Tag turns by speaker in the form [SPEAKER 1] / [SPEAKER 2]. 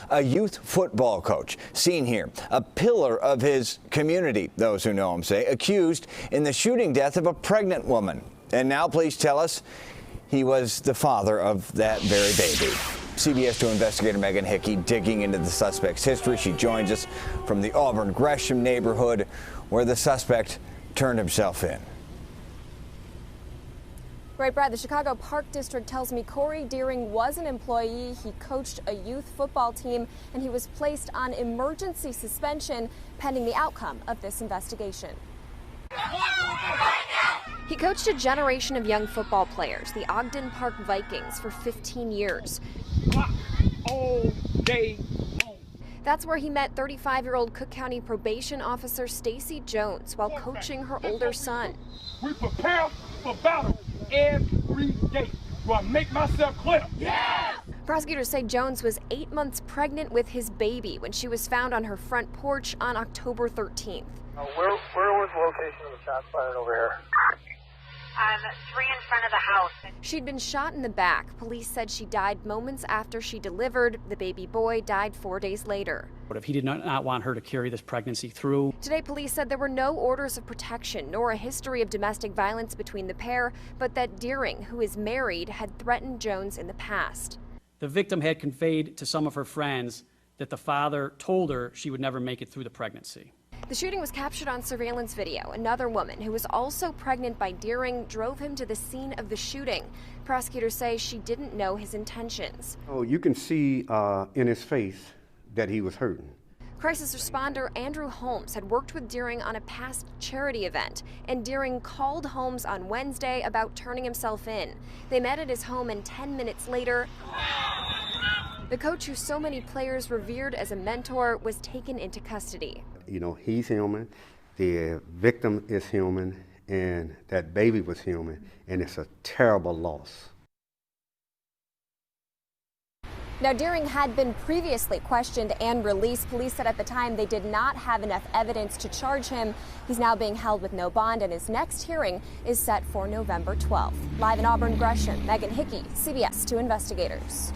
[SPEAKER 1] A youth football coach, seen here, a pillar of his community, those who know him say, accused in the shooting death of a pregnant woman. And now police tell us he was the father of that very baby. CBS 2 investigator Megan Hickey digging into the suspect's history. She joins us from the Auburn Gresham neighborhood where the suspect turned himself in.
[SPEAKER 2] Right, Brad, the Chicago Park District tells me Corey Deering was an employee. He coached a youth football team, and he was placed on emergency suspension pending the outcome of this investigation. He coached a generation of young football players, the Ogden Park Vikings, for 15 years.
[SPEAKER 3] All day long.
[SPEAKER 2] That's where he met 35-year-old Cook County probation officer Stacey Jones while coaching her older son.
[SPEAKER 3] We prepare for battle every day. Do I make myself clear? Yeah!
[SPEAKER 2] Prosecutors say Jones was 8 months pregnant with his baby when she was found on her front porch on October 13th.
[SPEAKER 4] Where was the location of the shots fired over here?
[SPEAKER 5] 3 in front of the house.
[SPEAKER 2] She'd been shot in the back. Police said she died moments after she delivered. The baby boy died 4 days later.
[SPEAKER 6] But if he did not want her to carry this pregnancy through.
[SPEAKER 2] Today, police said there were no orders of protection nor a history of domestic violence between the pair, but that Deering, who is married, had threatened Jones in the past.
[SPEAKER 6] The victim had conveyed to some of her friends that the father told her she would never make it through the pregnancy.
[SPEAKER 2] The shooting was captured on surveillance video. Another woman who was also pregnant by Deering drove him to the scene of the shooting. Prosecutors say she didn't know his intentions.
[SPEAKER 7] Oh, you can see in his face that he was hurting.
[SPEAKER 2] Crisis responder Andrew Holmes had worked with Deering on a past charity event, and Deering called Holmes on Wednesday about turning himself in. They met at his home, and 10 minutes later, the coach who so many players revered as a mentor was taken into custody.
[SPEAKER 7] You know, he's human, the victim is human, and that baby was human, and it's a terrible loss.
[SPEAKER 2] Now, Deering had been previously questioned and released. Police said at the time they did not have enough evidence to charge him. He's now being held with no bond, and his next hearing is set for November 12th. Live in Auburn Gresham, Megan Hickey, CBS 2 Investigators.